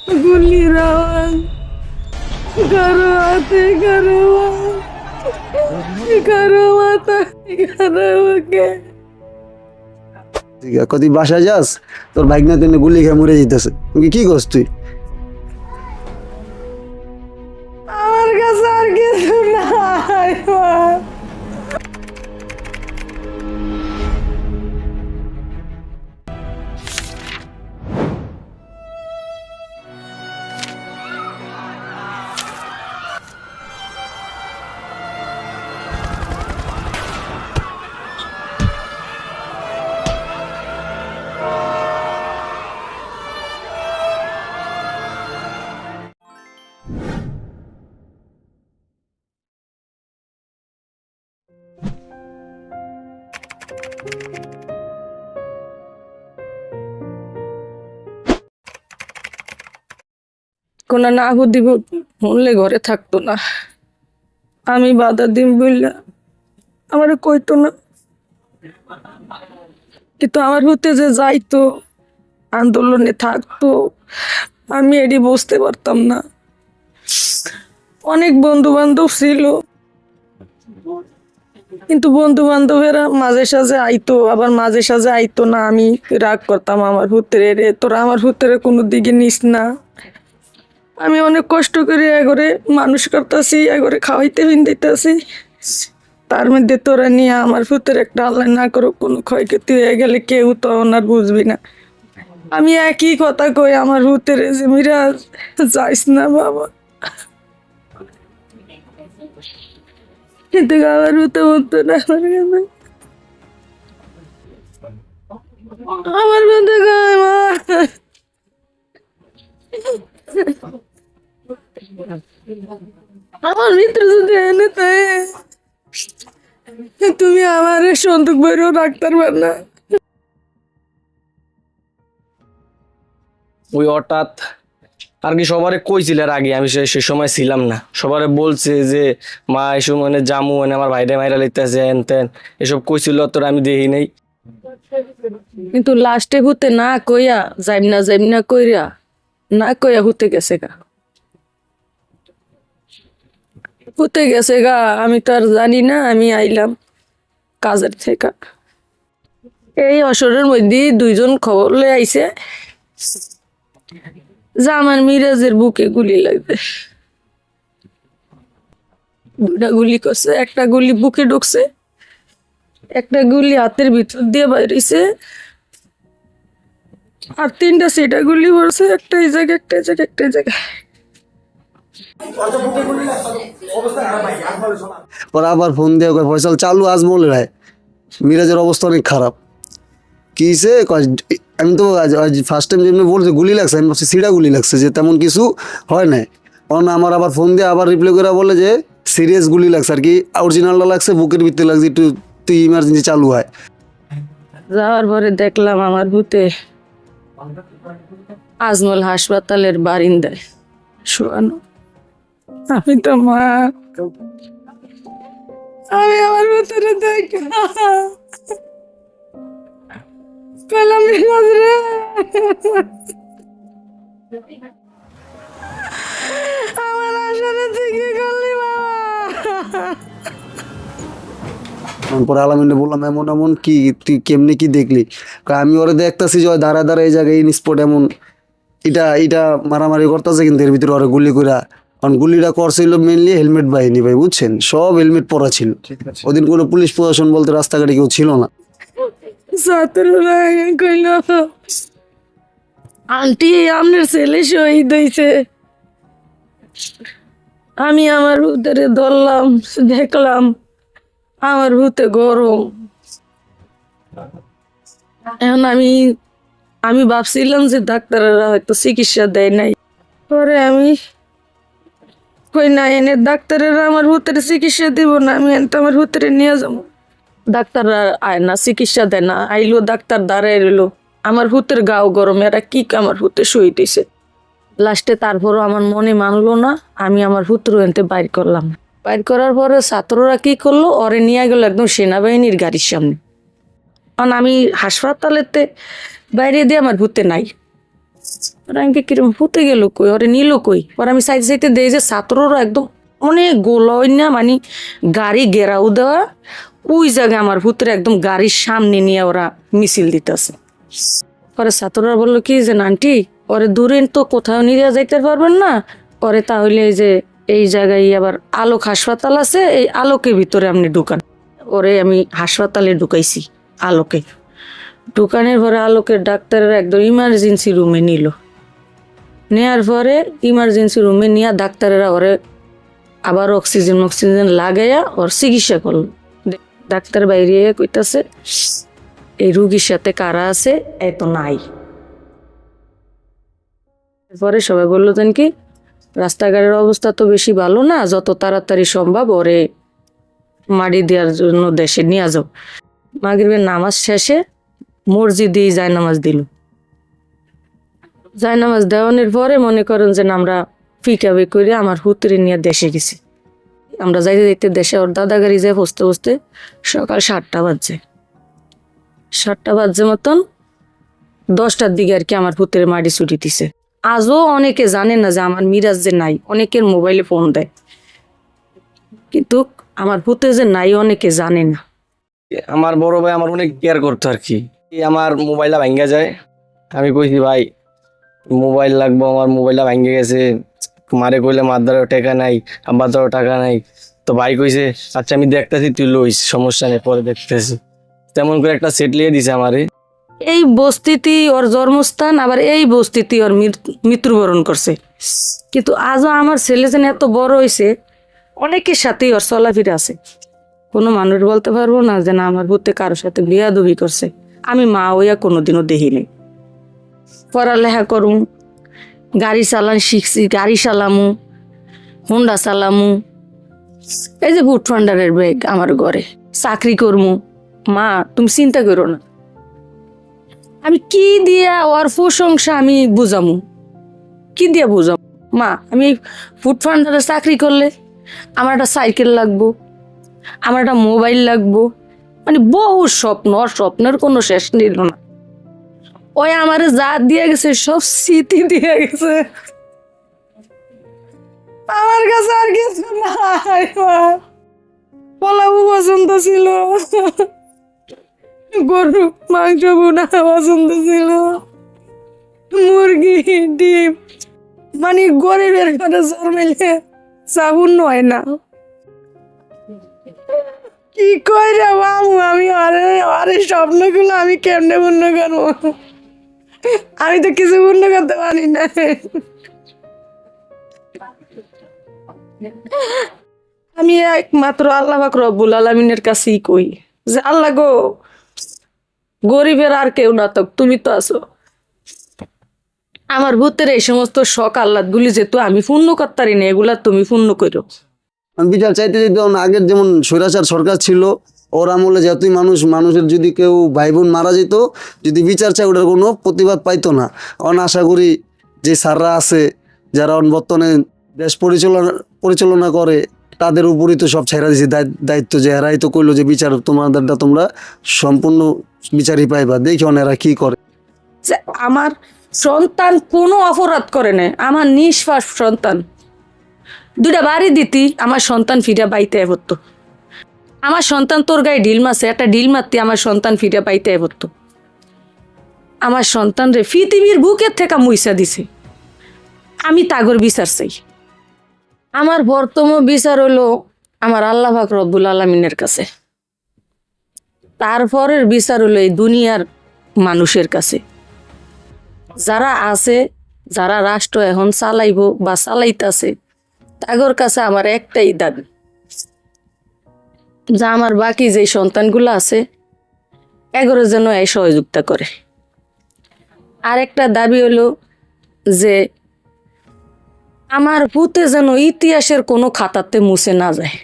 গুলির আওয়াজ, কারো হাতে, কারো কারো মাথা, কারো বুকে। কদি বাসায় যাস, তোর বাইক না তুই গুলি খেয়ে মরে যেতেছে, তুই কি করছ তুই? আমার কাছে আর কিছু নাই মা। কোন না দিব শুনলে ঘরে থাকতো না। আমি বাধা দিম বললা আমার কইতো না, কিন্তু আমার হতে যে যাইতো, আন্দোলনে থাকতো, আমি এটি বুঝতে পারতাম না। অনেক বন্ধু বান্ধব ছিল, কিন্তু বন্ধু বান্ধবেরা মাঝে সাঝে আইতো, আবার মাঝে সাঝে আইতো না। আমি রাগ করতাম আমার হুতরে, রে তোরা আমার হুতরে কোনো দিকে নিস না। আমি অনেক কষ্ট করে এগরে মানুষ করতেছি, এগরে খাওয়াইতে দিতেছি, তার মধ্যে তোরা নিয়ে আমার হুতের একটা আল্লাহ না করো কোনো ক্ষয়ক্ষতি হয়ে গেলে কেউ তো আর বুঝবি না। আমি একই কথা কই আমার হুতের, যে মিরাজ যাইস না বাবা, কিন্তু আমার হুতে বলতো না। আমার মধ্যে গায় মা, আমার মিত্র যদি এনে তাই তুমি আমার সন্দুক বইরেও রাখতে পার না। ওই হঠাৎ আর কি সবারে কইছিল এর আগে, আমি সে সময় ছিলাম না। সবারে বলছে যে মা এসব মানে জামু মানে আমার ভাইরে মাইরা লইতেছে হেন তেন, এসব কইছিল, তোর আমি দেখি নাই। কিন্তু লাস্টে হুতে না কইয়া যাইম না কইরা না কইয়া হুতে গেছে গা, হুতে গেছে গা। আমি তো আর জানি না, আমি আইলাম কাজের থেকে। এই অসরের মধ্যে দুইজন খবর লয়ে আইছে যে আমার মিরাজের বুকে গুলি লাগবে। দুটা গুলি করছে, একটা গুলি বুকে ঢুকছে, একটা গুলি হাতের ভিতর দিয়ে বাইরেছে, আর তিনটা সেটা গুলি পড়ছে, একটা এই জায়গায়, একটা এই জায়গায়, একটা এই জায়গায়। পরে আবার ফোন দিয়ে কয় ফয়সাল চালু আজ বলে রায়, মিরাজের অবস্থা অনেক খারাপ। কি হয়েছে? আমি তো আজ ফার্স্ট টাইম যেমনি বলছে গুলি লাগছে, আমি ভাবছি সিডা গুলি লাগছে, যে তেমন কিছু হয় নাই। কারণ আমার আবার ফোন দিয়ে আবার রিপ্লাই করে বলে যে সিরিয়াস গুলি লাগছে আর কি, অরিজিনালটা লাগছে বুকের ভিতরে লাগছে, একটু তুই ইমার্জেন্সি চালু হয়। যাওয়ার পরে দেখলাম আমার ভূতে আজমল হাসপাতালের বারিন্দায় শোয়ানো। আমি তো মা, আমি আমার ভূতের পেলাম মিরাজ রে, আমার আসলে তুই কি করলি বাবা? পরে আলামিনে বললাম এমন এমন কি, তুই কেমনি কি দেখলি? আমি ওরে দেখতেছি যে দাঁড়া দাঁড়া এই জায়গায় স্পট এমন এটা এটা মারামারি করতেছে, কিন্তু এর ভিতরে ওরা গুলি করা, কারণ গুলিটা করছিল মেনলি হেলমেট বাহিনী ভাই, বুঝছেন, সব হেলমেট পরা ছিল। ওদিন কোনো পুলিশ প্রশাসন বলতে রাস্তাঘাটে কেউ ছিল না। ছাত্ররা কইল আন্টি আপনার ছেলে শহীদ হয়েছে। আমি আমার ভূতেরে ধরলাম, দেখলাম আমার ভূতে গরম। এখন আমি ভাবছিলাম যে ডাক্তাররা হয়তো চিকিৎসা দেয় নাই। পরে আমি কই না, এনে ডাক্তারেরা আমার ভূতের চিকিৎসা দিব না, আমি এনতে আমার ভূতেরে নিয়ে যাবো। ডাক্তাররা আয় না, চিকিৎসা দেয় না। আইলো ডাক্তার দাঁড়ায় রইলো, আমার ভূতের গাও গরম, এরা কি আমার ভূতে শহীদ হয়েছে। লাস্টে তারপরও আমার মনে মানলো না, আমি আমার ভূতের এনতে বাইর করলাম। বাইর করার পরে ছাত্ররা কি করলো, ওরে নিয়ে গেল একদম সেনাবাহিনীর গাড়ির সামনে। কারণ আমি হাসপাতালেতে বাইরে দিয়ে আমার ভূতে নাই, ওরা আমাকে কিরম হতে গেল কই, ওরে নিল কই। পরে আমি সাইতে সাইতে দেই যে ছাত্ররা একদম অনেক গোলয় না, মানে গাড়ি ঘেরাও দেওয়া, ওই জায়গায় আমার ভূতের একদম গাড়ির সামনে নিয়ে ওরা মিছিল দিতেছে। পরে ছাত্ররা বললো কি যে আন্টি ওরে দূরে তো কোথাও নিয়ে যাইতে পারবেন না, পরে তাহলে এই যে এই জায়গায় আবার আলোক হাসপাতাল আছে, এই আলোকের ভিতরে আপনি ঢুকান। ওরে আমি হাসপাতালে ঢুকাইছি আলোকে। ঢুকানোর পরে আলোকের ডাক্তারের একদম ইমার্জেন্সি রুমে নিল। নেওয়ার পরে ইমার্জেন্সি রুমে নিয়ে ডাক্তারেরা ওরে আবার অক্সিজেন লাগাইয়া ওর চিকিৎসা করলো। ডাক্তার বাইরে কইতাছে এই রুগীর সাথে কারা আছে এত নাই। পরে সবাই বললো যেন কি রাস্তাঘাটের অবস্থা তো বেশি ভালো না, যত তাড়াতাড়ি সম্ভব ওরে মাটি দেওয়ার জন্য দেশে নিয়ে যাও। মাগরিবের নামাজ শেষে মসজিদেই জায়নামাজ দিল। জায়নামাজ দেওয়ানোর পরে মনে করেন যে আমরা ফিকাবে করে আমার হুতরে নিয়ে দেশে গেছি। আমরা যাইতে যাইতে দেশে ওর দাদা গাড়ি যায় বসতে বসতে সকাল 7টা বাজছে। 7টা বাজছে মতন 10টার দিকে আর কি আমার পুত্রের মাটি ছুটি দিছে। আজও অনেকে জানে না যে আমার মিরাজ যে নাই, অনেকের মোবাইলে ফোন দেয়, কিন্তু আমার পুত্রে যে নাই অনেকে জানে না। আমার বড় ভাই আমার অনেক কেয়ার করতো আর কি। আমার মোবাইলটা ভাঙ্গা যায়, আমি কইছি ভাই মোবাইল লাগবো, আমার মোবাইলটা ভাঙ্গে গেছে। মারে কইলে মার দ্বারা টাকা নাই, আব্বার দ্বারা টাকা নাই। তো ভাই কইছে আচ্ছা আমি দেখতেছি, তুই লইস, সমস্যা নেই, পরে দেখতেছি। তেমন করে একটা সেট লিয়ে দিছে আমারে। এই বস্তিতে ওর জন্মস্থান, আবার এই বস্তিতে ওর মৃত্যুবরণ করছে। কিন্তু আজও আমার ছেলে যেন এত বড় হয়েছে, অনেকের সাথেই ওর চলাফেরা আছে। কোনো মানুষ বলতে পারবো না যে না আমার ভূতে কারোর সাথে বিয়াদবি করছে। আমি মা হইয়া কোনোদিনও দেখিনি। পড়ালেখা করুম, গাড়ি চালান শিখছি, গাড়ি চালামু, হোন্ডা চালামু, এই যে বুট ফান্ডারের ব্যাগ আমার ঘরে, চাকরি করমু। মা তুমি চিন্তা করো না, আমি কি দিয়া ওর প্রশংসা আমি বুঝামু, কি দিয়া বুঝামু। মা আমি ফুড ফান্ডারে চাকরি করলে আমার একটা সাইকেল লাগবো, আমার একটা মোবাইল লাগবো, মানে বহু স্বপ্ন, ওর স্বপ্নের কোনো শেষ নিল না। ওই আমারে যা দিয়ে গেছে সব স্মৃতি দিয়ে গেছে, আমার কাছে আর কিছু নাই। পোলাও পছন্দ ছিল, গরু মাংস বোনা পছন্দ ছিল, মুরগি ডিম, মানে গরিবের ঘরে জন্মেলে চাবুন হয় না। কি কই রে বাবু, আমি আরে স্বপ্নগুলো আমি কেমনে পূর্ণ করবো? আমি তো কিছু পূর্ণ করতে পারি না। আমি একমাত্র আল্লাহ পাক রব্বুল আলামিনের কাছেই কই যে আল্লাহ গো, গরিবের আর কেউ না তো তুমি তো আছো। আমার ভূতের এই সমস্ত শখ আহ্লাদ গুলি যেহেতু আমি পূর্ণ করতারি না, এগুলা তুমি পূর্ণ করো। আমি বিচার চাইতে যেতে আগের যেমন স্বৈরাচার সরকার ছিল, ওর আমলে যতই মানুষের যদি কেউ ভাই বোন মারা যেত, যদি বিচার চাই ওটার কোনো প্রতিবাদ পাইতো না। অন আশা করি যে স্যাররা আছে যারা বর্তমানে দেশ পরিচালনা করে, তাদের উপরই তো সব ছেড়া দিছে দায়িত্ব, যে এরাই তো কইলো যে বিচার তোমাদেরটা তোমরা সম্পূর্ণ বিচারই পাইবা, দেখি এরা কি করে। যে আমার সন্তান কোনো অপরাধ করে না, আমার নিষ্পাপ সন্তান, 2টা বাড়ি দিতি আমার সন্তান ফিরে পাইতে পড়তো। আমার সন্তান তোর গায়ে ঢিল মারছে, একটা ঢিল মারতি আমার সন্তান ফিরে পাইতে পড়তো। আমার সন্তান রে পৃথিবীর বুকের থেকে মুইসা দিছে। আমি তাগর বিচার চাই। আমার বর্তমান বিচার হলো আমার আল্লাহ পাক রব্বুল আলামিনের কাছে, তারপরের বিচার হলো এই দুনিয়ার মানুষের কাছে। যারা আছে, যারা রাষ্ট্র এখন চালাইব বা চালাইতাছে, তাগর কাছে আমার একটাই দাবি, যা আমার বাকি যে সন্তানগুলো আছে এগোরে যেন এই সহযোগিতা করে। আর একটা দাবি হলো যে আমার ভূতে যেন ইতিহাসের কোনো খাতাতে মুছে না যায়।